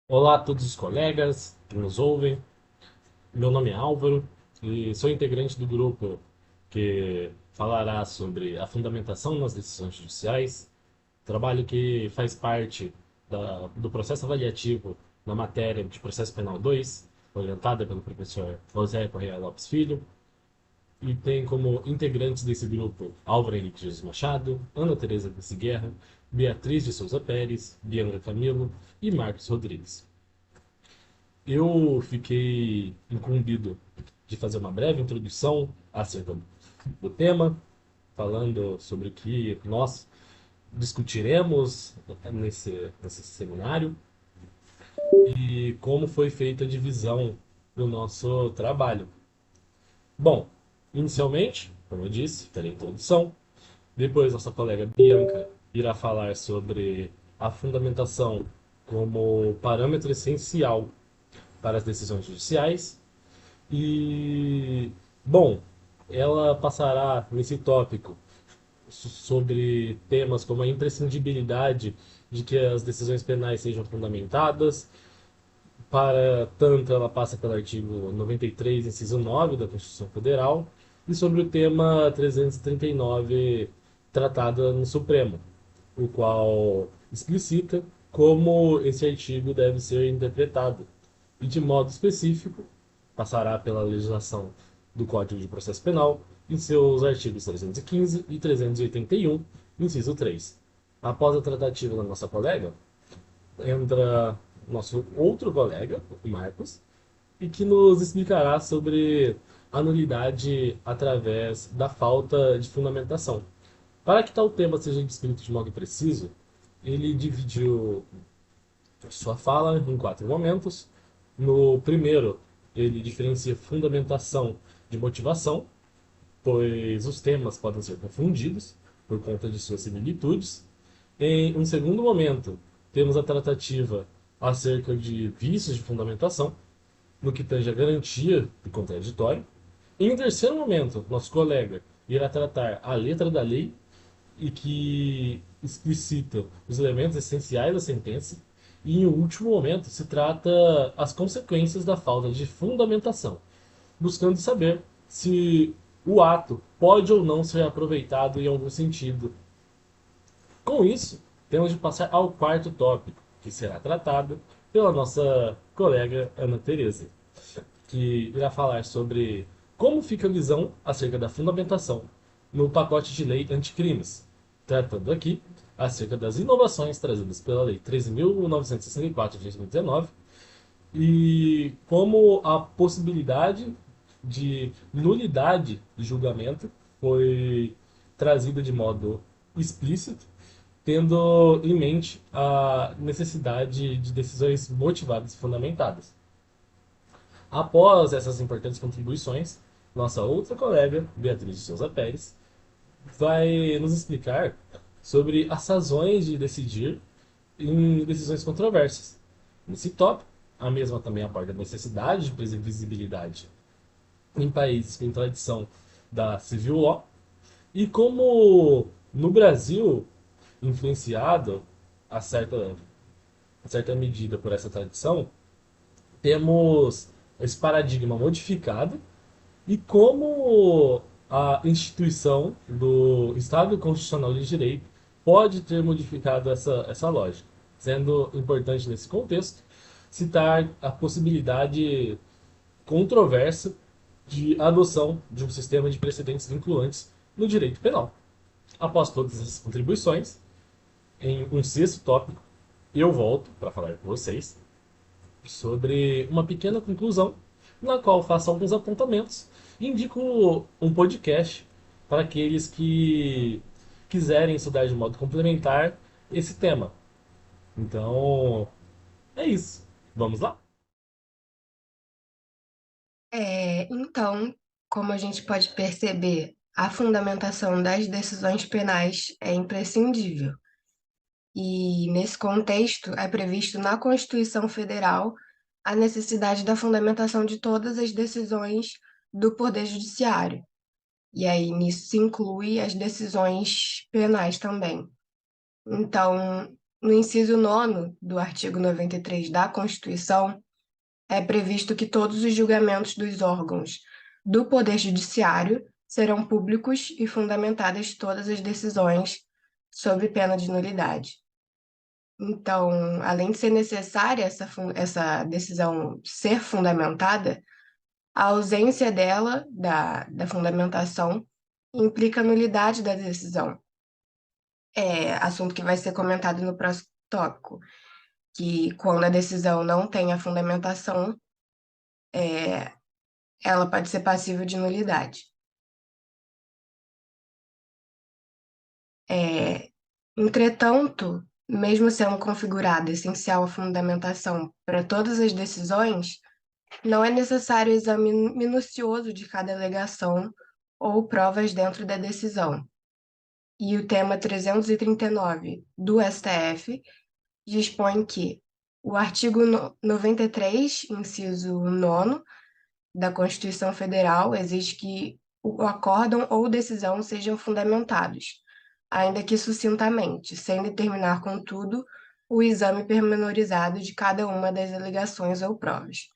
Olá a todos os colegas que nos ouvem. Meu nome é Álvaro e sou integrante do grupo que falará sobre a fundamentação nas decisões judiciais, trabalho que faz parte do processo avaliativo na matéria de Processo Penal 2, orientada pelo professor José Correia Lopes Filho, e tem como integrantes desse grupo Álvaro Henrique Jesus Machado, Ana Teresa Desse Guerra, Beatriz de Souza Pérez, Bianca Camilo e Marcos Rodrigues. Eu fiquei incumbido de fazer uma breve introdução acerca do tema, falando sobre o que nós discutiremos nesse seminário e como foi feita a divisão do nosso trabalho. Bom, inicialmente, como eu disse, farei a introdução. Depois, nossa colega Bianca irá falar sobre a fundamentação como parâmetro essencial para as decisões judiciais. E, bom, ela passará nesse tópico sobre temas como a imprescindibilidade de que as decisões penais sejam fundamentadas. Para tanto, ela passa pelo artigo 93, inciso 9 da Constituição Federal, e sobre o tema 339, tratado no Supremo, o qual explicita como esse artigo deve ser interpretado. E, de modo específico, passará pela legislação do Código de Processo Penal, em seus artigos 315 e 381, inciso 3. Após a tratativa da nossa colega, entra nosso outro colega, o Marcos, e que nos explicará sobre a nulidade através da falta de fundamentação. Para que tal tema seja descrito de modo preciso, ele dividiu sua fala em quatro momentos. No primeiro, ele diferencia fundamentação de motivação, pois os temas podem ser confundidos por conta de suas similitudes. Em um segundo momento, temos a tratativa acerca de vícios de fundamentação, no que tange a garantia do contraditório. Em um terceiro momento, nosso colega irá tratar a letra da lei e que explicita os elementos essenciais da sentença. E em último momento, se trata as consequências da falta de fundamentação, buscando saber se o ato pode ou não ser aproveitado em algum sentido. Com isso, temos de passar ao quarto tópico, que será tratado pela nossa colega Ana Teresa, que irá falar sobre como fica a visão acerca da fundamentação no pacote de lei anticrimes, tratando aqui acerca das inovações trazidas pela Lei 13.964 de 2019 e como a possibilidade de nulidade de julgamento foi trazida de modo explícito, tendo em mente a necessidade de decisões motivadas e fundamentadas. Após essas importantes contribuições, nossa outra colega, Beatriz de Souza Pérez, vai nos explicar sobre as razões de decidir em decisões controversas. Nesse tópico, a mesma também aborda a necessidade de previsibilidade em países com tradição da civil law e como no Brasil, influenciado a certa medida por essa tradição, temos esse paradigma modificado e como a instituição do Estado Constitucional de Direito pode ter modificado essa lógica, sendo importante nesse contexto citar a possibilidade controversa de adoção de um sistema de precedentes vinculantes no direito penal. Após todas essas contribuições, em um sexto tópico, eu volto para falar com vocês sobre uma pequena conclusão, na qual faço alguns apontamentos e indico um podcast para aqueles que quiserem estudar de modo complementar esse tema. Então, é isso. Vamos lá? Então, como a gente pode perceber, a fundamentação das decisões penais é imprescindível. E, nesse contexto, é previsto na Constituição Federal a necessidade da fundamentação de todas as decisões do Poder Judiciário. E aí, nisso se inclui as decisões penais também. Então, no inciso 9º do artigo 93 da Constituição, é previsto que todos os julgamentos dos órgãos do Poder Judiciário serão públicos e fundamentadas todas as decisões sob pena de nulidade. Então, além de ser necessária essa decisão ser fundamentada, a ausência dela, da fundamentação, implica nulidade da decisão. É assunto que vai ser comentado no próximo tópico, que quando a decisão não tem a fundamentação, ela pode ser passível de nulidade. Entretanto, mesmo sendo configurada essencial a fundamentação para todas as decisões, não é necessário o exame minucioso de cada alegação ou provas dentro da decisão. E o tema 339 do STF dispõe que o artigo 93, inciso 9 da Constituição Federal, exige que o acórdão ou decisão sejam fundamentados, ainda que sucintamente, sem determinar, contudo, o exame pormenorizado de cada uma das alegações ou provas.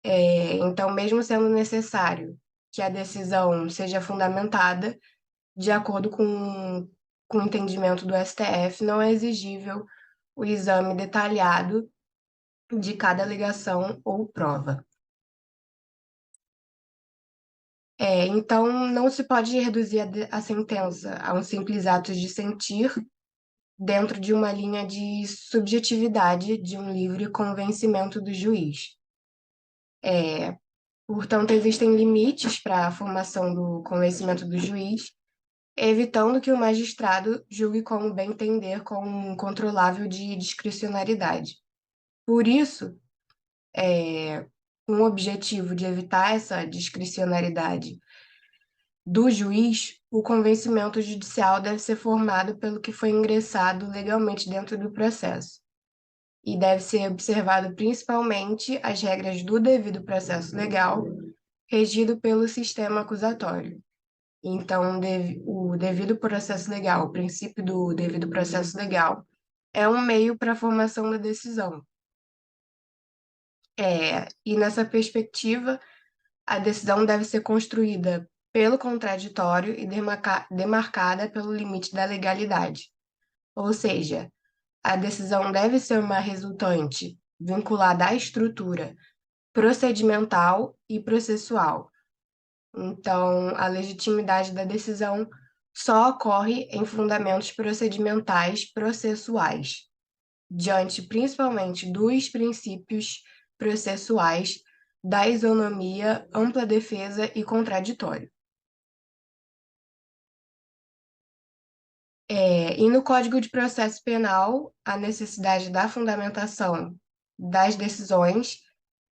Então, mesmo sendo necessário que a decisão seja fundamentada, de acordo com o entendimento do STF, não é exigível o exame detalhado de cada alegação ou prova. Então, não se pode reduzir a sentença a um simples ato de sentir dentro de uma linha de subjetividade de um livre convencimento do juiz. Portanto, existem limites para a formação do convencimento do juiz, evitando que o magistrado julgue como bem entender com um controlável de discricionariedade. Por isso, com o objetivo de evitar essa discricionariedade do juiz, o convencimento judicial deve ser formado pelo que foi ingressado legalmente dentro do processo. E deve ser observado principalmente as regras do devido processo legal, regido pelo sistema acusatório. Então, o devido processo legal, o princípio do devido processo legal, é um meio para a formação da decisão. E nessa perspectiva, a decisão deve ser construída pelo contraditório e demarcada pelo limite da legalidade. Ou seja, a decisão deve ser uma resultante vinculada à estrutura procedimental e processual. Então, a legitimidade da decisão só ocorre em fundamentos procedimentais processuais, diante principalmente dos princípios processuais da isonomia, ampla defesa e contraditório. E no Código de Processo Penal, a necessidade da fundamentação das decisões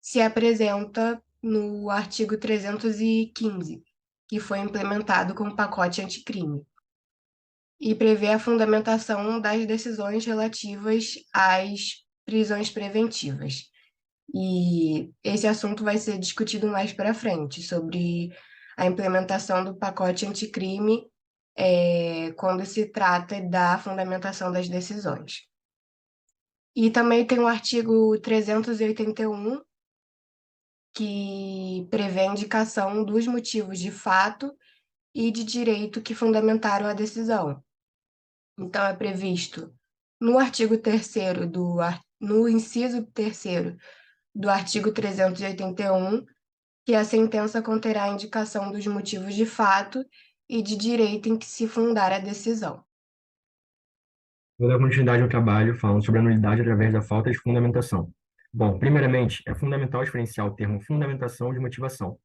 se apresenta no artigo 315, que foi implementado com o pacote anticrime, e prevê a fundamentação das decisões relativas às prisões preventivas. E esse assunto vai ser discutido mais para frente, sobre a implementação do pacote anticrime, quando se trata da fundamentação das decisões. E também tem o artigo 381, que prevê a indicação dos motivos de fato e de direito que fundamentaram a decisão. Então, é previsto no artigo 3º no inciso 3º do artigo 381, que a sentença conterá a indicação dos motivos de fato e de direito em que se fundar a decisão. Vou dar continuidade ao trabalho falando sobre a nulidade através da falta de fundamentação. Bom, primeiramente, é fundamental diferenciar o termo fundamentação de motivação,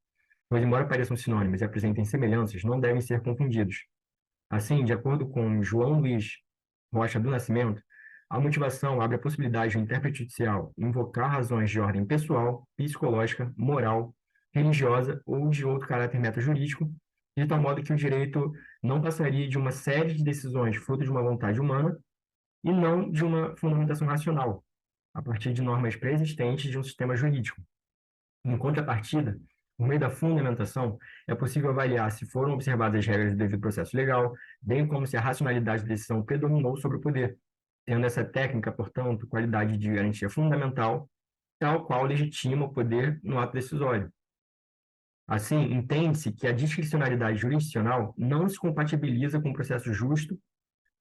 pois, embora pareçam sinônimos e apresentem semelhanças, não devem ser confundidos. Assim, de acordo com João Luiz Rocha do Nascimento, a motivação abre a possibilidade do intérprete judicial invocar razões de ordem pessoal, psicológica, moral, religiosa ou de outro caráter metajurídico, de tal modo que o direito não passaria de uma série de decisões fruto de uma vontade humana e não de uma fundamentação racional, a partir de normas pré-existentes de um sistema jurídico. Em contrapartida, por meio da fundamentação, é possível avaliar se foram observadas as regras do devido processo legal, bem como se a racionalidade da decisão predominou sobre o poder, tendo essa técnica, portanto, qualidade de garantia fundamental, tal qual legitima o poder no ato decisório. Assim, entende-se que a discricionariedade jurisdicional não se compatibiliza com o processo justo,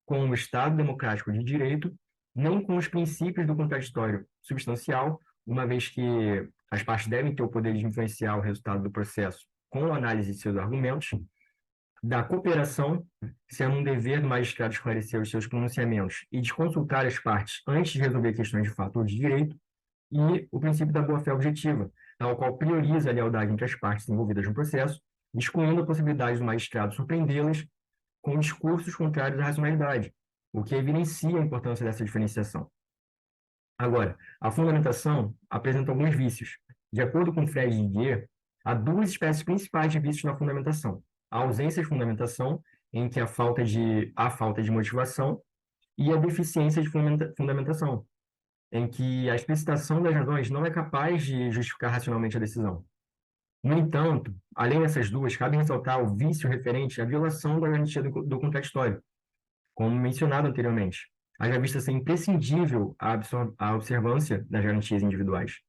com o Estado democrático de direito, nem com os princípios do contraditório substancial, uma vez que as partes devem ter o poder de influenciar o resultado do processo com a análise de seus argumentos, da cooperação, sendo um dever do magistrado esclarecer os seus pronunciamentos e de consultar as partes antes de resolver questões de fato ou de direito, e o princípio da boa-fé objetiva, ao qual prioriza a lealdade entre as partes envolvidas no processo, excluindo a possibilidade do magistrado surpreendê-las com discursos contrários à racionalidade, o que evidencia a importância dessa diferenciação. Agora, a fundamentação apresenta alguns vícios. De acordo com Fred Didier, há duas espécies principais de vícios na fundamentação: a ausência de fundamentação, em que há falta de motivação, e a deficiência de fundamentação, em que a explicitação das razões não é capaz de justificar racionalmente a decisão. No entanto, além dessas duas, cabe ressaltar o vício referente à violação da garantia do contraditório, como mencionado anteriormente, haja vista ser imprescindível a observância das garantias individuais.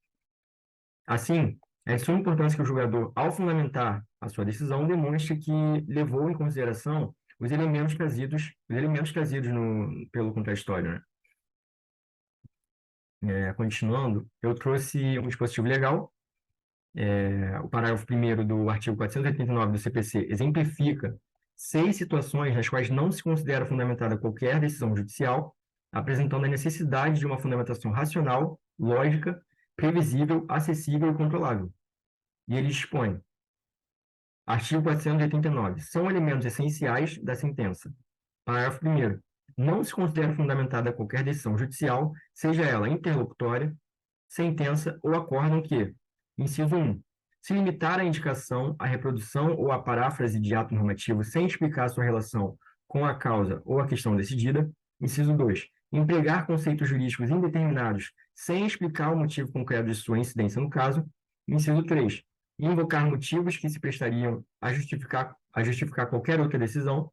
Assim, é de suma importância que o julgador, ao fundamentar a sua decisão, demonstre que levou em consideração os elementos trazidos pelo contraditório, né? Continuando, eu trouxe um dispositivo legal. O parágrafo 1º do artigo 489 do CPC exemplifica 6 situações nas quais não se considera fundamentada qualquer decisão judicial, apresentando a necessidade de uma fundamentação racional, lógica, previsível, acessível e controlável. E ele dispõe: artigo 489. São elementos essenciais da sentença. Parágrafo 1º. Não se considera fundamentada qualquer decisão judicial, seja ela interlocutória, sentença ou acórdão que, inciso 1, se limitar à indicação, à reprodução ou à paráfrase de ato normativo sem explicar sua relação com a causa ou a questão decidida. Inciso 2, empregar conceitos jurídicos indeterminados sem explicar o motivo concreto de sua incidência no caso. Inciso 3, invocar motivos que se prestariam a justificar qualquer outra decisão.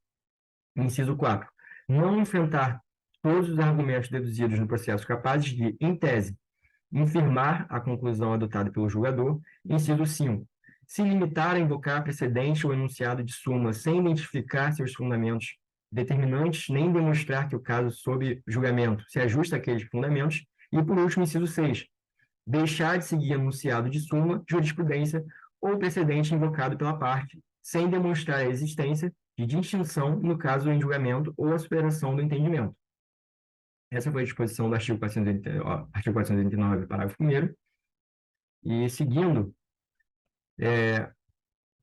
Inciso 4, não enfrentar todos os argumentos deduzidos no processo capazes de, em tese, infirmar a conclusão adotada pelo julgador. Inciso 5, se limitar a invocar precedente ou enunciado de súmula sem identificar seus fundamentos determinantes, nem demonstrar que o caso sob julgamento se ajusta àqueles fundamentos. E, por último, inciso 6, deixar de seguir enunciado de súmula, jurisprudência ou precedente invocado pela parte, sem demonstrar a existência de distinção no caso em julgamento ou a superação do entendimento. Essa foi a disposição do artigo 489, parágrafo 1º. E, seguindo,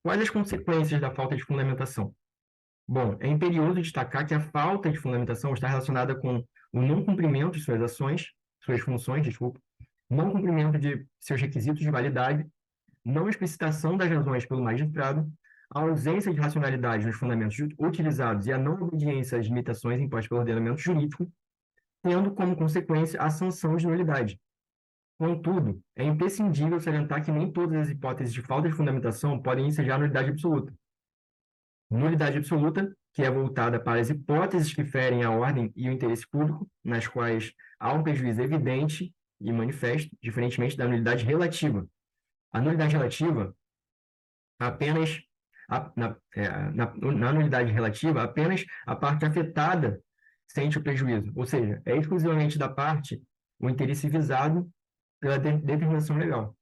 quais as consequências da falta de fundamentação? Bom, é imperioso destacar que a falta de fundamentação está relacionada com o não cumprimento de suas funções, não cumprimento de seus requisitos de validade, não explicitação das razões pelo magistrado, a ausência de racionalidade nos fundamentos utilizados e a não obediência às limitações impostas pelo ordenamento jurídico, tendo como consequência a sanção de nulidade. Contudo, é imprescindível salientar que nem todas as hipóteses de falta de fundamentação podem ensejar nulidade absoluta. Nulidade absoluta, que é voltada para as hipóteses que ferem a ordem e o interesse público, nas quais há um prejuízo evidente e manifesto, diferentemente da nulidade relativa. A nulidade relativa apenas na nulidade relativa, apenas a parte afetada sente o prejuízo, ou seja, é exclusivamente da parte o interesse visado pela determinação legal.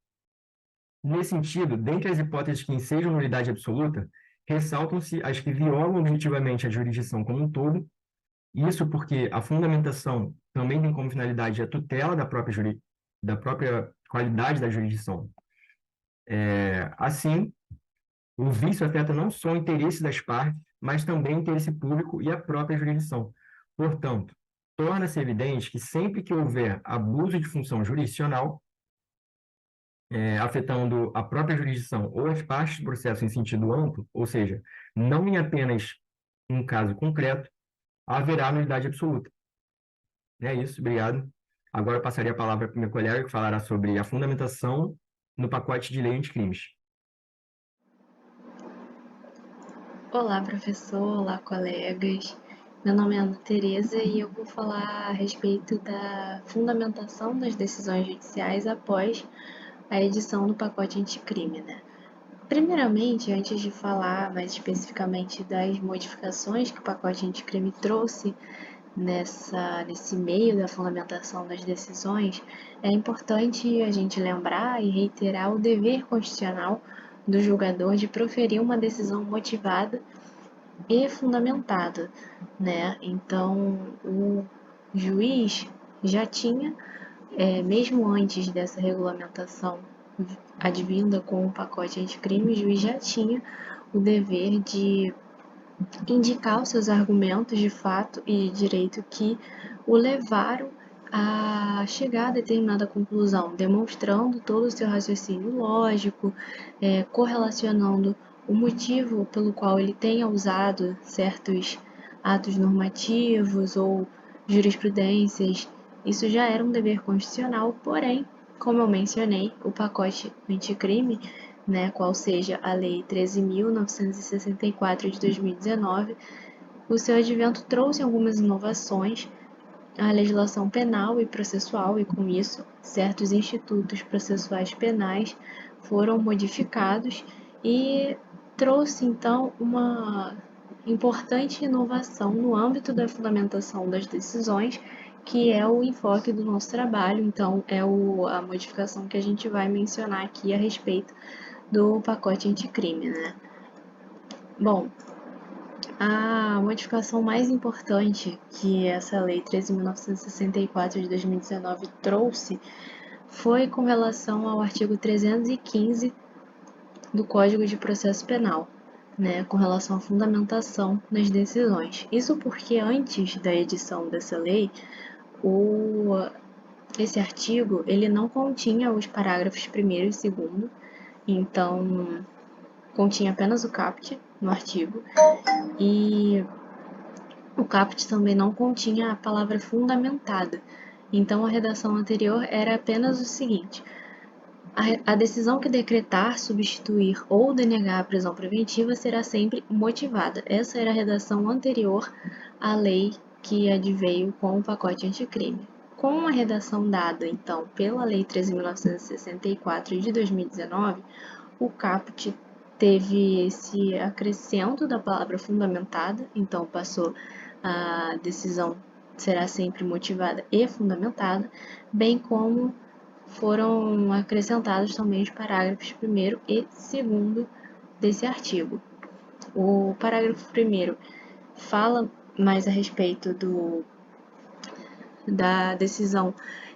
Nesse sentido, dentre as hipóteses que ensejam nulidade absoluta, ressaltam-se as que violam objetivamente a jurisdição como um todo, isso porque a fundamentação também tem como finalidade a tutela da própria qualidade da jurisdição. Assim, o vício afeta não só o interesse das partes, mas também o interesse público e a própria jurisdição. Portanto, torna-se evidente que sempre que houver abuso de função jurisdicional, afetando a própria jurisdição ou as partes do processo em sentido amplo, ou seja, não em apenas um caso concreto, haverá nulidade absoluta. É isso, obrigado. Agora eu passaria a palavra para o meu colega, que falará sobre a fundamentação no pacote de lei anticrimes. Olá, professor, olá, colegas. Meu nome é Ana Tereza e eu vou falar a respeito da fundamentação das decisões judiciais após a edição do pacote anticrime, né? Primeiramente, antes de falar mais especificamente das modificações que o pacote anticrime trouxe nesse meio da fundamentação das decisões, é importante a gente lembrar e reiterar o dever constitucional do julgador de proferir uma decisão motivada e fundamentada, né? Então, o juiz já tinha, mesmo antes dessa regulamentação advinda com o pacote anticrime, o juiz já tinha o dever de indicar os seus argumentos de fato e de direito que o levaram a chegar a determinada conclusão, demonstrando todo o seu raciocínio lógico, correlacionando o motivo pelo qual ele tenha usado certos atos normativos ou jurisprudências. Isso já era um dever constitucional, porém, como eu mencionei, o pacote anticrime, né, qual seja a Lei 13.964 de 2019, o seu advento trouxe algumas inovações à legislação penal e processual, e com isso, certos institutos processuais penais foram modificados e trouxe então uma importante inovação no âmbito da fundamentação das decisões, que é o enfoque do nosso trabalho. Então, é a modificação que a gente vai mencionar aqui a respeito do pacote anticrime, né? Bom, a modificação mais importante que essa Lei 13.964 de 2019 trouxe foi com relação ao artigo 315 do Código de Processo Penal, né, com relação à fundamentação nas decisões. Isso porque antes da edição dessa lei, esse artigo ele não continha os parágrafos 1º e 2º, então continha apenas o caput no artigo, e o caput também não continha a palavra fundamentada. Então a redação anterior era apenas o seguinte: a decisão que decretar, substituir ou denegar a prisão preventiva será sempre motivada. Essa era a redação anterior à lei que adveio com o pacote anticrime. Com a redação dada, então, pela Lei 13.964 de 2019, o caput teve esse acrescento da palavra fundamentada, então passou a decisão será sempre motivada e fundamentada, bem como foram acrescentados também os parágrafos 1º e 2º desse artigo. O parágrafo 1º fala mais a respeito da decisão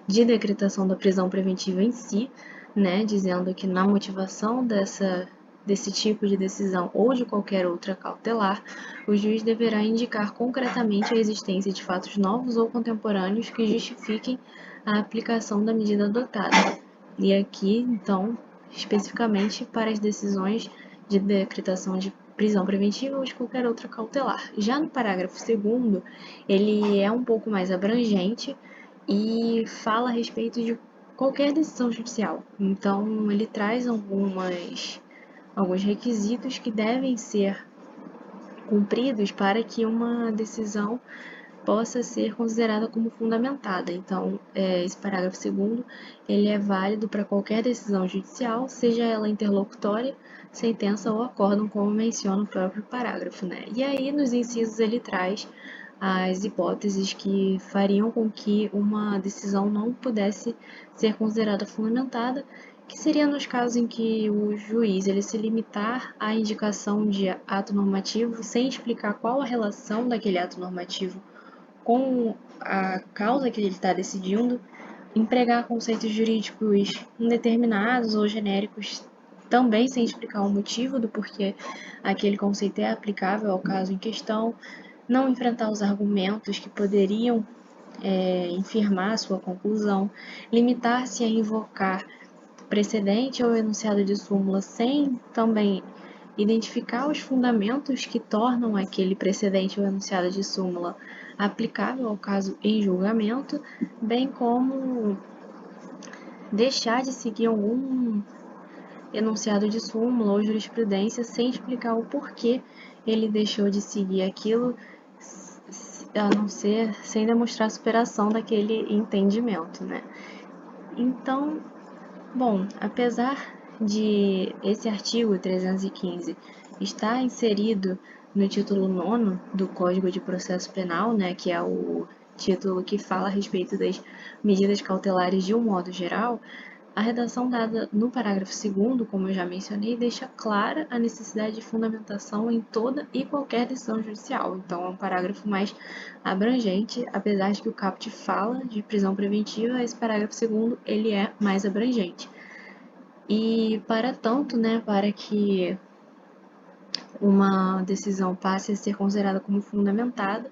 de decretação da prisão preventiva em si, né, dizendo que na motivação desse tipo de decisão ou de qualquer outra cautelar, o juiz deverá indicar concretamente a existência de fatos novos ou contemporâneos que justifiquem a aplicação da medida adotada. E aqui, então, especificamente para as decisões de decretação de prisão preventiva ou de qualquer outra cautelar. Já no parágrafo 2º, ele é um pouco mais abrangente e fala a respeito de qualquer decisão judicial. Então, ele traz alguns requisitos que devem ser cumpridos para que uma decisão possa ser considerada como fundamentada. Então, esse parágrafo 2º, ele é válido para qualquer decisão judicial, seja ela interlocutória, sentença ou acórdão, como menciona o próprio parágrafo, né? E aí, nos incisos, ele traz as hipóteses que fariam com que uma decisão não pudesse ser considerada fundamentada, que seria nos casos em que o juiz ele se limitar à indicação de ato normativo sem explicar qual a relação daquele ato normativo com a causa que ele está decidindo, empregar conceitos jurídicos indeterminados ou genéricos também sem explicar o motivo do porquê aquele conceito é aplicável ao caso em questão, não enfrentar os argumentos que poderiam infirmar a sua conclusão, limitar-se a invocar precedente ou enunciado de súmula sem também identificar os fundamentos que tornam aquele precedente ou enunciado de súmula aplicável ao caso em julgamento, bem como deixar de seguir algum enunciado de súmula ou jurisprudência sem explicar o porquê ele deixou de seguir aquilo, a não ser sem demonstrar superação daquele entendimento, né? Então, bom, apesar de esse artigo 315 estar inserido no título 9º do Código de Processo Penal, né, que é o título que fala a respeito das medidas cautelares de um modo geral, a redação dada no parágrafo 2º, como eu já mencionei, deixa clara a necessidade de fundamentação em toda e qualquer decisão judicial. Então, é um parágrafo mais abrangente, apesar de que o caput fala de prisão preventiva, esse parágrafo 2º ele é mais abrangente. E para tanto, né, para que uma decisão passe a ser considerada como fundamentada,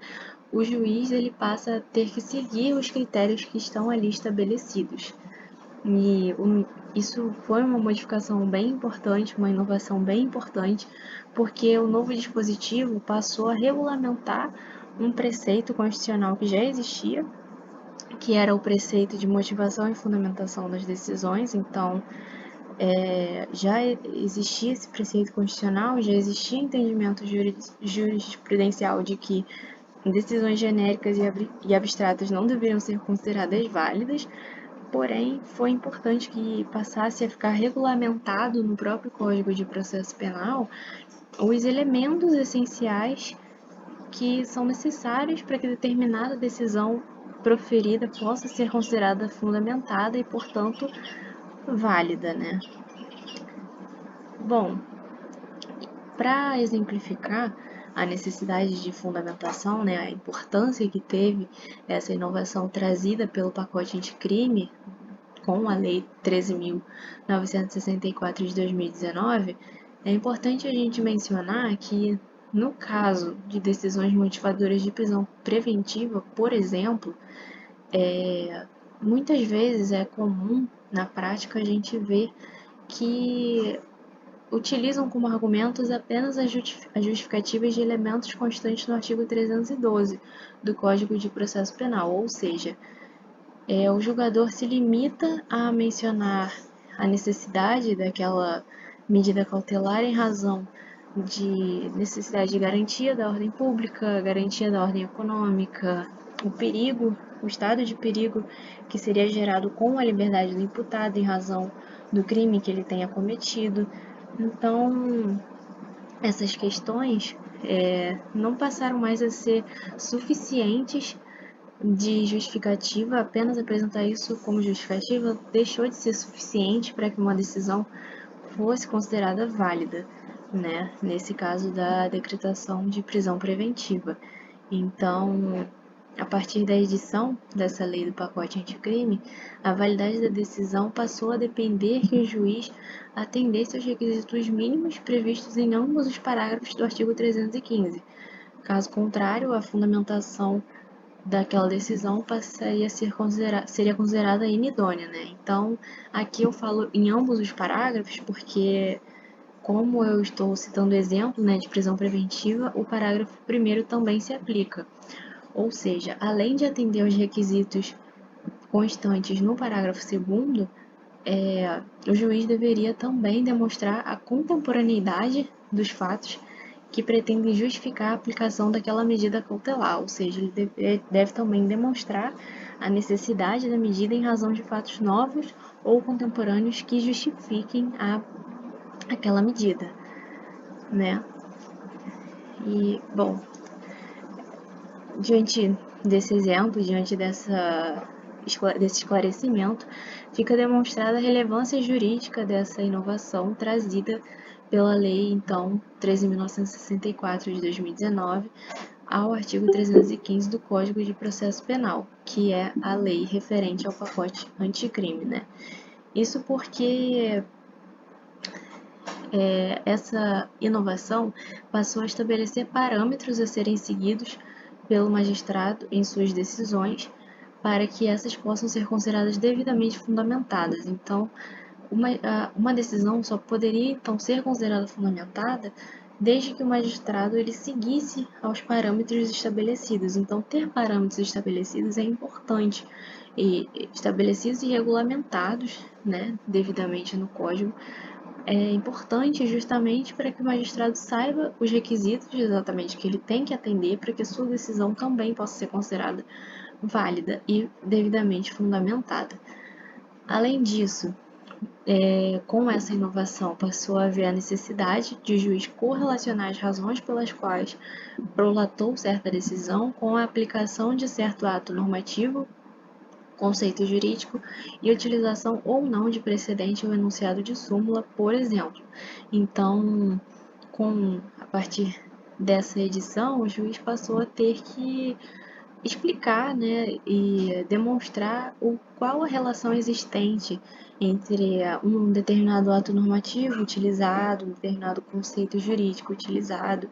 o juiz ele passa a ter que seguir os critérios que estão ali estabelecidos. E isso foi uma modificação bem importante, uma inovação bem importante, porque o novo dispositivo passou a regulamentar um preceito constitucional que já existia, que era o preceito de motivação e fundamentação das decisões. Então, já existia esse preceito constitucional, já existia entendimento jurisprudencial de que decisões genéricas e abstratas não deveriam ser consideradas válidas, porém foi importante que passasse a ficar regulamentado no próprio Código de Processo Penal os elementos essenciais que são necessários para que determinada decisão proferida possa ser considerada fundamentada e, portanto, válida, né? Bom, para exemplificar a necessidade de fundamentação, né, a importância que teve essa inovação trazida pelo pacote anticrime com a Lei 13.964 de 2019, é importante a gente mencionar que, no caso de decisões motivadoras de prisão preventiva, por exemplo, muitas vezes é comum, na prática, a gente ver que utilizam como argumentos apenas as justificativas de elementos constantes no artigo 312 do Código de Processo Penal, ou seja, o julgador se limita a mencionar a necessidade daquela medida cautelar em razão de necessidade de garantia da ordem pública, garantia da ordem econômica, o perigo, o estado de perigo que seria gerado com a liberdade do imputado em razão do crime que ele tenha cometido. Então, essas questões não passaram mais a ser suficientes de justificativa, apenas apresentar isso como justificativa deixou de ser suficiente para que uma decisão fosse considerada válida, né? Nesse caso da decretação de prisão preventiva. Então, a partir da edição dessa lei do pacote anticrime, a validade da decisão passou a depender que o juiz atendesse aos requisitos mínimos previstos em ambos os parágrafos do artigo 315. Caso contrário, a fundamentação daquela decisão passaria a seria considerada inidônea, né? Então, aqui eu falo em ambos os parágrafos porque, como eu estou citando o exemplo, né, de prisão preventiva, o parágrafo 1º também se aplica. Ou seja, além de atender aos requisitos constantes no parágrafo 2º, o juiz deveria também demonstrar a contemporaneidade dos fatos que pretendem justificar a aplicação daquela medida cautelar, ou seja, ele deve também demonstrar a necessidade da medida em razão de fatos novos ou contemporâneos que justifiquem aquela medida, né? E, bom, diante desse exemplo, diante desse esclarecimento, fica demonstrada a relevância jurídica dessa inovação trazida pela Lei, então, 13.964 de 2019, ao artigo 315 do Código de Processo Penal, que é a lei referente ao pacote anticrime, né? Isso porque essa inovação passou a estabelecer parâmetros a serem seguidos pelo magistrado em suas decisões para que essas possam ser consideradas devidamente fundamentadas. Então, uma decisão só poderia então ser considerada fundamentada desde que o magistrado ele seguisse aos parâmetros estabelecidos. Então, ter parâmetros estabelecidos é importante, e estabelecidos e regulamentados, né, devidamente no Código, é importante justamente para que o magistrado saiba os requisitos exatamente que ele tem que atender para que a sua decisão também possa ser considerada válida e devidamente fundamentada. Além disso, com essa inovação passou a haver a necessidade de o juiz correlacionar as razões pelas quais prolatou certa decisão com a aplicação de certo ato normativo, conceito jurídico e utilização ou não de precedente ou enunciado de súmula, por exemplo. Então, a partir dessa edição, o juiz passou a ter que explicar, né, e demonstrar qual a relação existente entre um determinado ato normativo utilizado, um determinado conceito jurídico utilizado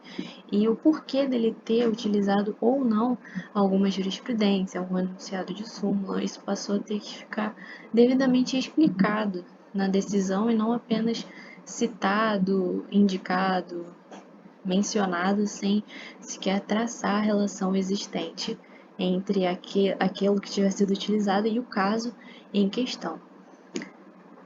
e o porquê dele ter utilizado ou não alguma jurisprudência, algum enunciado de súmula. Isso passou a ter que ficar devidamente explicado na decisão e não apenas citado, indicado, mencionado sem sequer traçar a relação existente entre aquilo que tiver sido utilizado e o caso em questão.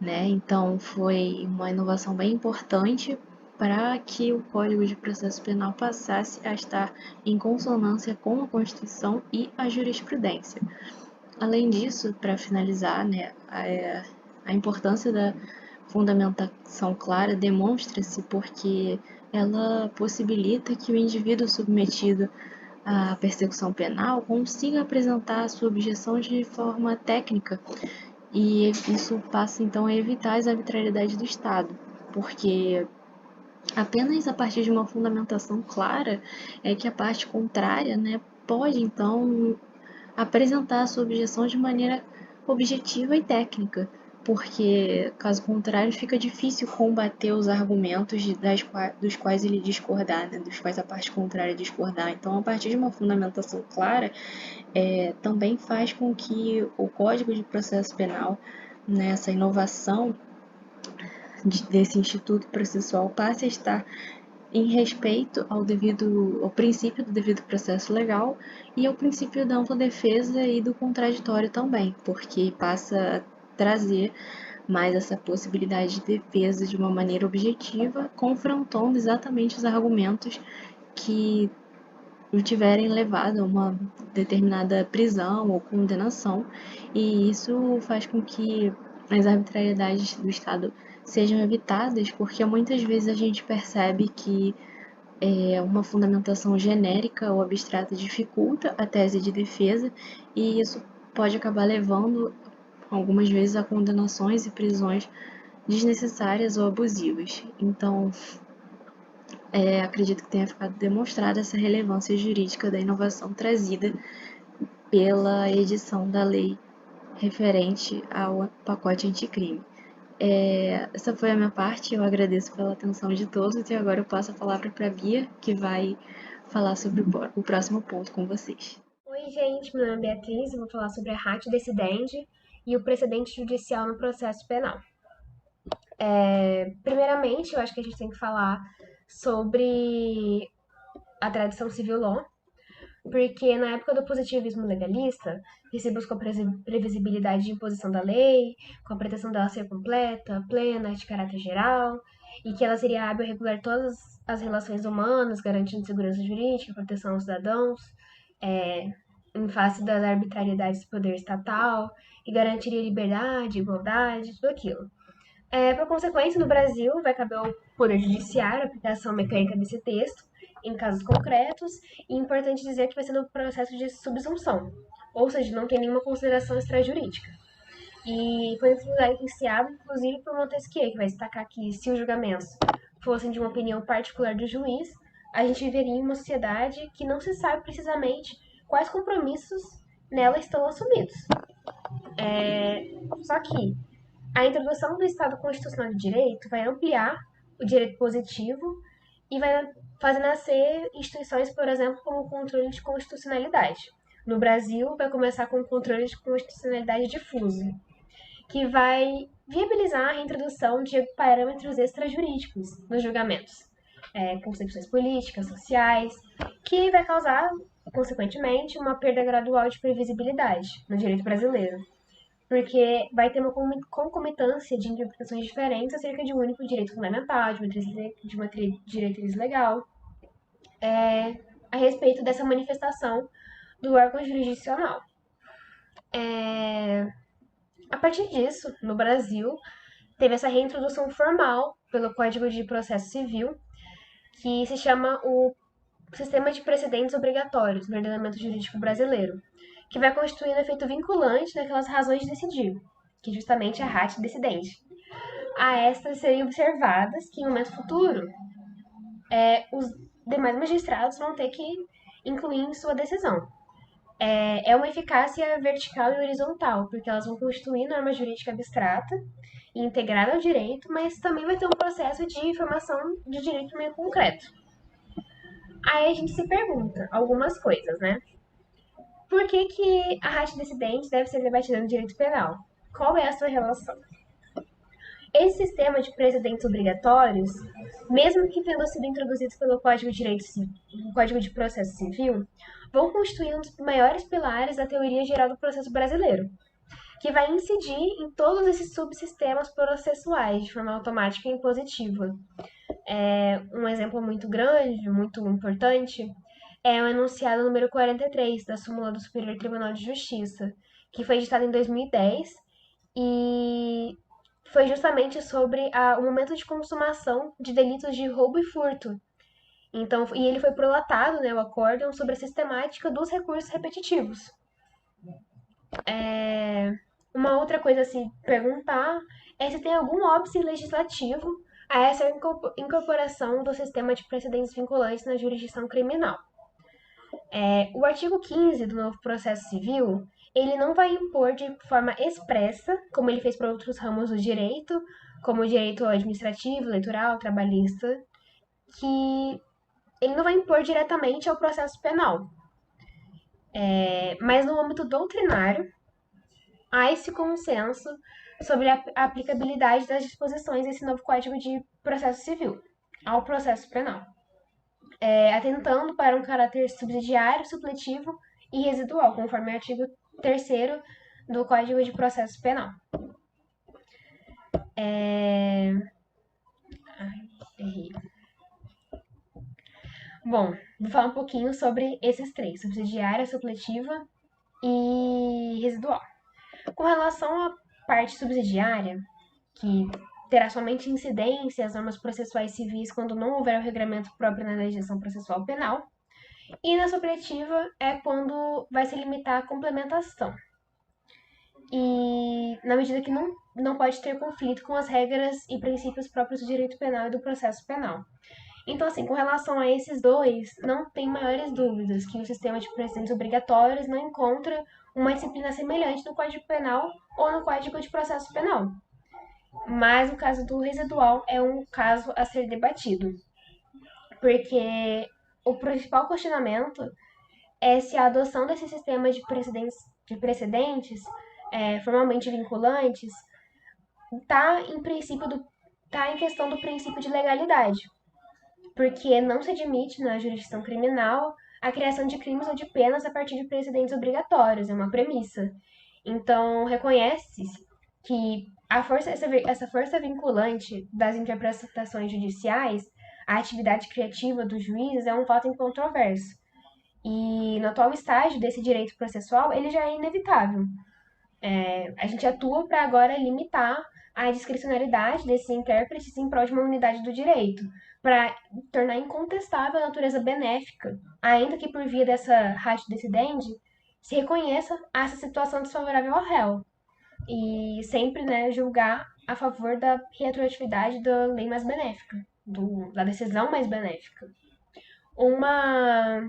Né? Então, foi uma inovação bem importante para que o Código de Processo Penal passasse a estar em consonância com a Constituição e a jurisprudência. Além disso, para finalizar, né, a importância da fundamentação clara demonstra-se porque ela possibilita que o indivíduo submetido à persecução penal consiga apresentar a sua objeção de forma técnica, e isso passa então a evitar as arbitrariedades do Estado, porque apenas a partir de uma fundamentação clara é que a parte contrária, né, pode então apresentar a sua objeção de maneira objetiva e técnica, porque, caso contrário, fica difícil combater os argumentos dos quais ele discordar, né, dos quais a parte contrária discordar. Então, a partir de uma fundamentação clara, também faz com que o Código de Processo Penal, nessa inovação desse instituto processual, passe a estar em respeito ao princípio do devido processo legal e ao princípio da ampla defesa e do contraditório também, porque passa a trazer mais essa possibilidade de defesa de uma maneira objetiva, confrontando exatamente os argumentos que o tiverem levado a uma determinada prisão ou condenação, e isso faz com que as arbitrariedades do Estado sejam evitadas, porque muitas vezes a gente percebe que uma fundamentação genérica ou abstrata dificulta a tese de defesa, e isso pode acabar levando, algumas vezes, a condenações e prisões desnecessárias ou abusivas. Então, acredito que tenha ficado demonstrada essa relevância jurídica da inovação trazida pela edição da lei referente ao pacote anticrime. Essa foi a minha parte, eu agradeço pela atenção de todos e agora eu passo a palavra para a Bia, que vai falar sobre o próximo ponto com vocês. Oi, gente, meu nome é Beatriz, eu vou falar sobre a ratio decidendi e o precedente judicial no processo penal. Primeiramente, eu acho que a gente tem que falar sobre a tradição civil law, porque na época do positivismo legalista, que se buscou a previsibilidade de imposição da lei, com a pretensão dela ser completa, plena, de caráter geral, e que ela seria hábil a regular todas as relações humanas, garantindo segurança jurídica, proteção aos cidadãos, em face das arbitrariedades do poder estatal, e garantiria liberdade, igualdade, tudo aquilo. Por consequência, no Brasil, vai caber ao Poder Judiciário a aplicação mecânica desse texto, em casos concretos, e é importante dizer que vai ser no processo de subsunção, ou seja, não tem nenhuma consideração extrajurídica. E foi influenciado, inclusive, por Montesquieu, que vai destacar que se os julgamentos fossem de uma opinião particular do juiz, a gente viveria em uma sociedade que não se sabe precisamente quais compromissos nela estão assumidos. Só que a introdução do Estado Constitucional de Direito vai ampliar o direito positivo e vai fazer nascer instituições, por exemplo, como o controle de constitucionalidade. No Brasil, vai começar com o controle de constitucionalidade difuso, que vai viabilizar a reintrodução de parâmetros extrajurídicos nos julgamentos, concepções políticas, sociais, que vai causar, consequentemente, uma perda gradual de previsibilidade no direito brasileiro. porque vai ter uma concomitância de interpretações diferentes acerca de um único direito fundamental, de uma diretriz legal, a respeito dessa manifestação do órgão jurisdicional. A partir disso, no Brasil, teve essa reintrodução formal pelo Código de Processo Civil, que se chama o Sistema de Precedentes Obrigatórios no Ordenamento Jurídico Brasileiro, que vai constituir um efeito vinculante naquelas razões de decidir, que justamente é a ratio decidente. A estas serem observadas que, em um momento futuro, os demais magistrados vão ter que incluir em sua decisão. É uma eficácia vertical e horizontal, porque elas vão constituir norma jurídica abstrata e integrada ao direito, mas também vai ter um processo de formação de direito meio concreto. Aí a gente se pergunta algumas coisas, né? Por que a ratio decidente deve ser debatida no direito penal? Qual é a sua relação? Esse sistema de precedentes obrigatórios, mesmo que tendo sido introduzidos pelo Código de Processo Civil, vão constituir um dos maiores pilares da teoria geral do processo brasileiro, que vai incidir em todos esses subsistemas processuais de forma automática e impositiva. Um exemplo muito grande, muito importante, é o enunciado número 43 da súmula do Superior Tribunal de Justiça, que foi editado em 2010 e foi justamente sobre o momento de consumação de delitos de roubo e furto. Então, e ele foi prolatado, né, o acórdão, sobre a sistemática dos recursos repetitivos. Uma outra coisa a se perguntar é se tem algum óbice legislativo a essa incorporação do sistema de precedentes vinculantes na jurisdição criminal. O artigo 15 do novo processo civil, ele não vai impor de forma expressa, como ele fez para outros ramos do direito, como o direito administrativo, eleitoral, trabalhista, que ele não vai impor diretamente ao processo penal. Mas no âmbito doutrinário, há esse consenso sobre a aplicabilidade das disposições desse novo Código de Processo Civil ao processo penal, atentando para um caráter subsidiário, supletivo e residual, conforme o artigo 3º do Código de Processo Penal. Errei. Bom, vou falar um pouquinho sobre esses três, subsidiária, supletiva e residual. Com relação à parte subsidiária, que terá somente incidência às normas processuais civis quando não houver o regramento próprio na legislação processual penal, e na supletiva é quando vai se limitar a complementação. E na medida que não pode ter conflito com as regras e princípios próprios do direito penal e do processo penal. Então, assim, com relação a esses dois, não tem maiores dúvidas que o sistema de precedentes obrigatórios não encontra uma disciplina semelhante no Código Penal ou no Código de Processo Penal. Mas o caso do residual é um caso a ser debatido, porque o principal questionamento é se a adoção desse sistema de precedentes formalmente vinculantes está em questão do princípio de legalidade, porque não se admite na jurisdição criminal a criação de crimes ou de penas a partir de precedentes obrigatórios, é uma premissa. Então, reconhece-se que essa força vinculante das interpretações judiciais, a atividade criativa dos juízes é um fato incontroverso. E no atual estágio desse direito processual, ele já é inevitável. A gente atua para agora limitar a discricionariedade desses intérpretes em prol de uma unidade do direito, para tornar incontestável a natureza benéfica, ainda que por via dessa ratio decidente, se reconheça essa situação desfavorável ao réu, e sempre, né, julgar a favor da retroatividade da lei mais benéfica, da decisão mais benéfica. Uma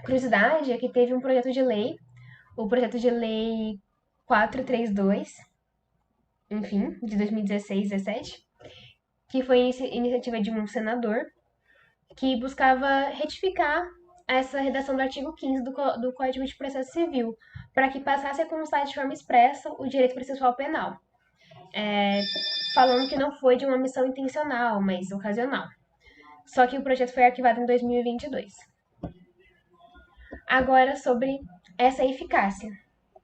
curiosidade é que teve um projeto de lei, o projeto de lei 432, enfim, de 2016-17, que foi iniciativa de um senador que buscava retificar essa redação do artigo 15 do Código de Processo Civil, para que passasse a constar de forma expressa o direito processual penal, falando que não foi de uma omissão intencional, mas ocasional. Só que o projeto foi arquivado em 2022. Agora, sobre essa eficácia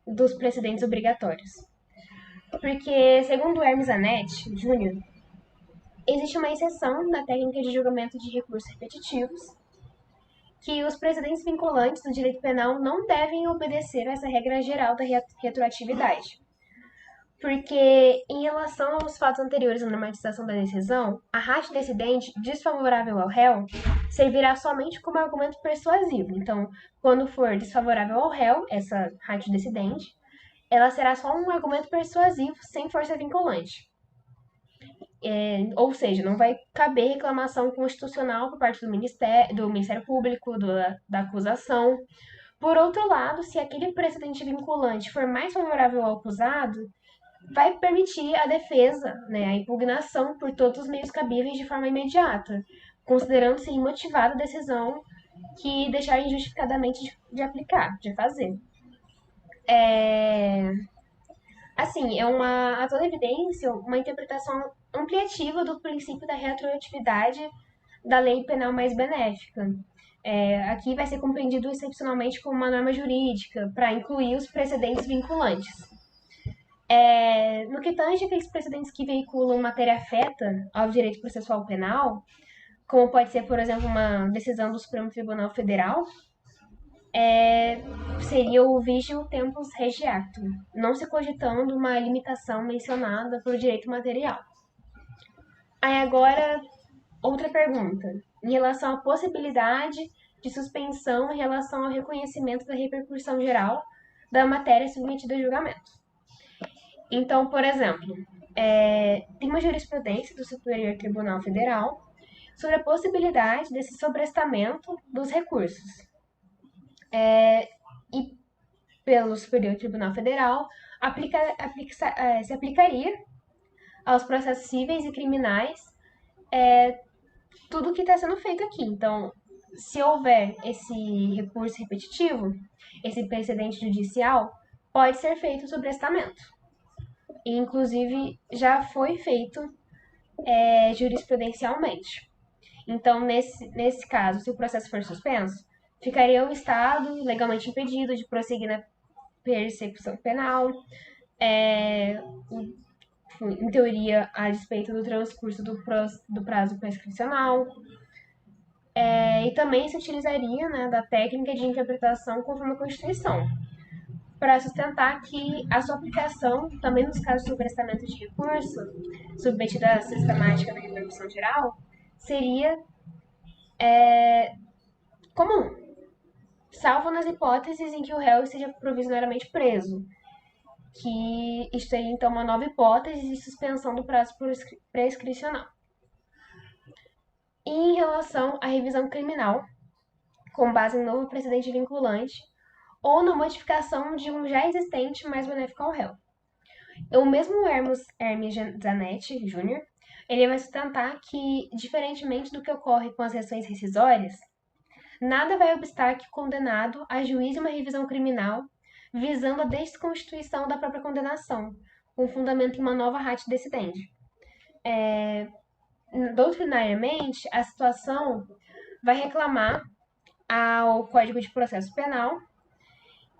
dos precedentes obrigatórios. Porque, segundo Hermes Zanetti Júnior, existe uma exceção na técnica de julgamento de recursos repetitivos, que os precedentes vinculantes do direito penal não devem obedecer a essa regra geral da retroatividade. Porque, em relação aos fatos anteriores à normatização da decisão, a ratio decidente desfavorável ao réu servirá somente como argumento persuasivo. Então, quando for desfavorável ao réu, essa ratio decidente, ela será só um argumento persuasivo sem força vinculante. Ou seja, não vai caber reclamação constitucional por parte do Ministério Público, da acusação. Por outro lado, se aquele precedente vinculante for mais favorável ao acusado, vai permitir a defesa, né, a impugnação por todos os meios cabíveis de forma imediata, considerando-se imotivada a decisão que deixar injustificadamente de aplicar, de fazer. Assim, a toda evidência, uma interpretação ampliativa do princípio da retroatividade da lei penal mais benéfica. Aqui vai ser compreendido excepcionalmente como uma norma jurídica para incluir os precedentes vinculantes. No que tange aqueles precedentes que veiculam matéria afeta ao direito processual penal, como pode ser, por exemplo, uma decisão do Supremo Tribunal Federal, seria o vigio tempus regi actum, não se cogitando uma limitação mencionada por direito material. Aí agora, outra pergunta, em relação à possibilidade de suspensão em relação ao reconhecimento da repercussão geral da matéria submetida a julgamento. Então, por exemplo, tem uma jurisprudência do Superior Tribunal Federal sobre a possibilidade desse sobrestamento dos recursos. E pelo Superior Tribunal Federal, se aplicaria aos processos cíveis e criminais tudo o que está sendo feito aqui. Então, se houver esse recurso repetitivo, esse precedente judicial, pode ser feito o sobrestamento. E, inclusive, já foi feito jurisprudencialmente. Então, nesse caso, se o processo for suspenso, ficaria o Estado legalmente impedido de prosseguir na persecução penal, em teoria, a despeito do transcurso do prazo prescricional. E também se utilizaria, né, da técnica de interpretação conforme a Constituição, para sustentar que a sua aplicação, também nos casos de sobrestamento de recurso, submetida à sistemática da repercussão geral, seria comum, salvo nas hipóteses em que o réu esteja provisoriamente preso, que isto seria então uma nova hipótese de suspensão do prazo prescricional. E em relação à revisão criminal, com base em novo precedente vinculante, ou na modificação de um já existente mais benéfico ao réu. O mesmo Hermes Zanetti Júnior, ele vai sustentar que, diferentemente do que ocorre com as reações rescisórias, nada vai obstar que o condenado ajuize uma revisão criminal visando a desconstituição da própria condenação, com fundamento em uma nova ratio decidente. Doutrinariamente, a situação vai reclamar ao Código de Processo Penal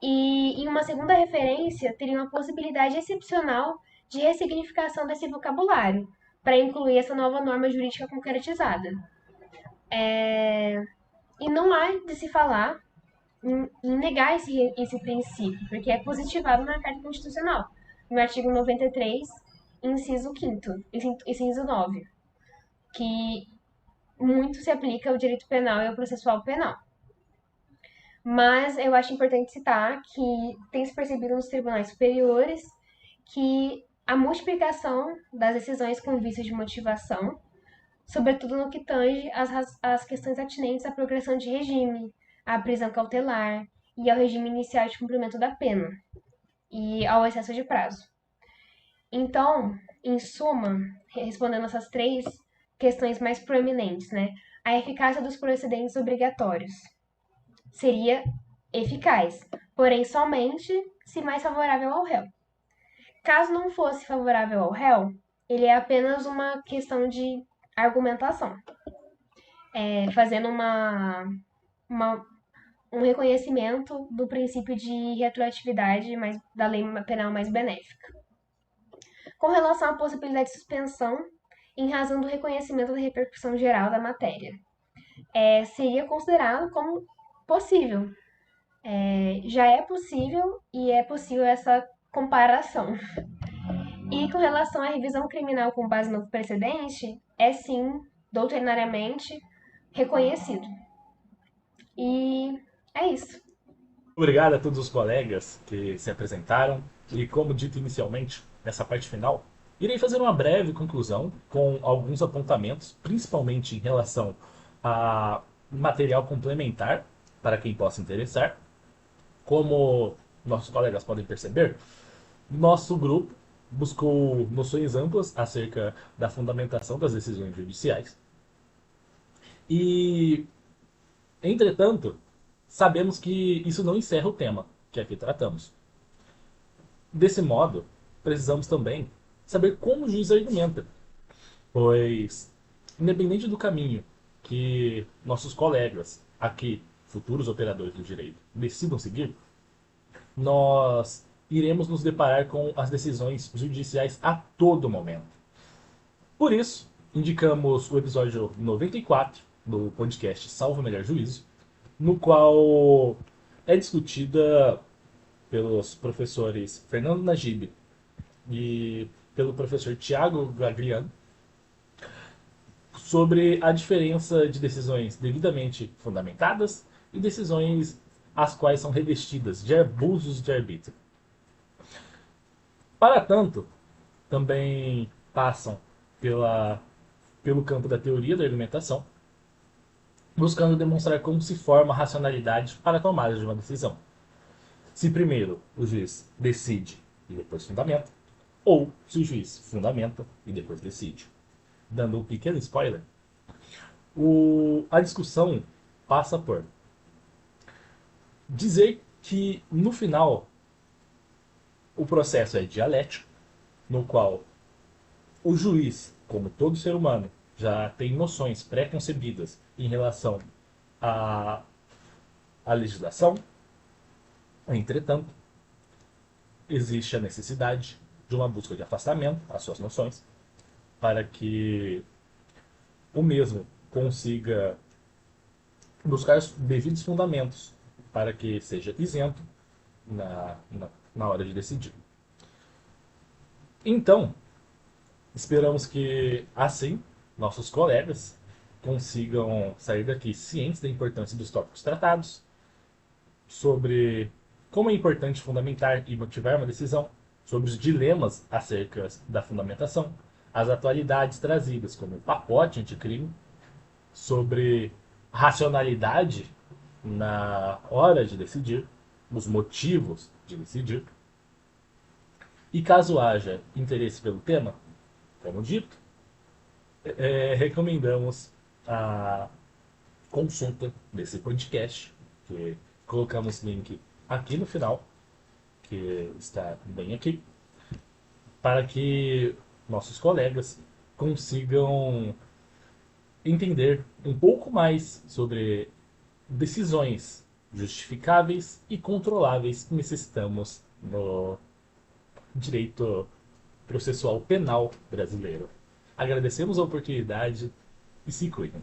e, em uma segunda referência, teria uma possibilidade excepcional de ressignificação desse vocabulário, para incluir essa nova norma jurídica concretizada. E não há de se falar em negar esse princípio, porque é positivado na Carta Constitucional, no artigo 93, inciso 5º, inciso 9, que muito se aplica ao direito penal e ao processual penal. Mas eu acho importante citar que tem se percebido nos tribunais superiores que a multiplicação das decisões com vício de motivação, sobretudo no que tange às questões atinentes à progressão de regime, à prisão cautelar e ao regime inicial de cumprimento da pena, e ao excesso de prazo. Então, em suma, respondendo essas três questões mais proeminentes, né, a eficácia dos procedentes obrigatórios seria eficaz, porém somente se mais favorável ao réu. Caso não fosse favorável ao réu, ele é apenas uma questão de argumentação, fazendo um reconhecimento do princípio de retroatividade da lei penal mais benéfica. com relação à possibilidade de suspensão em razão do reconhecimento da repercussão geral da matéria. Seria considerado como possível. Já é possível e é possível essa comparação. E com relação à revisão criminal com base no precedente, é sim, doutrinariamente, reconhecido. E é isso. Obrigado a todos os colegas que se apresentaram e, como dito inicialmente, nessa parte final, irei fazer uma breve conclusão com alguns apontamentos, principalmente em relação a material complementar para quem possa interessar. Como nossos colegas podem perceber, nosso grupo buscou noções amplas acerca da fundamentação das decisões judiciais e, entretanto, sabemos que isso não encerra o tema que aqui tratamos. Desse modo, precisamos também saber como o juiz argumenta, pois, independente do caminho que nossos colegas aqui, futuros operadores do direito, decidam seguir, nós iremos nos deparar com as decisões judiciais a todo momento. Por isso, indicamos o episódio 94 do podcast Salvo o Melhor Juízo, no qual é discutida pelos professores Fernando Najib e pelo professor Tiago Gagliano sobre a diferença de decisões devidamente fundamentadas e decisões as quais são revestidas de abusos de arbítrio. Para tanto, também passam pelo campo da teoria da argumentação, buscando demonstrar como se forma a racionalidade para a tomada de uma decisão. Se primeiro o juiz decide e depois fundamenta, ou se o juiz fundamenta e depois decide. Dando um pequeno spoiler, a discussão passa por dizer que, no final, o processo é dialético, no qual o juiz, como todo ser humano, já tem noções pré-concebidas em relação à legislação. Entretanto, existe a necessidade de uma busca de afastamento às suas noções para que o mesmo consiga buscar os devidos fundamentos para que seja isento na hora de decidir. Então, esperamos que, assim, nossos colegas consigam sair daqui cientes da importância dos tópicos tratados, sobre como é importante fundamentar e motivar uma decisão, sobre os dilemas acerca da fundamentação, as atualidades trazidas como o pacote anticrime, sobre racionalidade na hora de decidir, os motivos de decidir. E caso haja interesse pelo tema, como dito, recomendamos a consulta desse podcast, que colocamos link aqui no final, que está bem aqui, para que nossos colegas consigam entender um pouco mais sobre decisões justificáveis e controláveis que necessitamos no direito processual penal brasileiro. Agradecemos a oportunidade e se cuidem.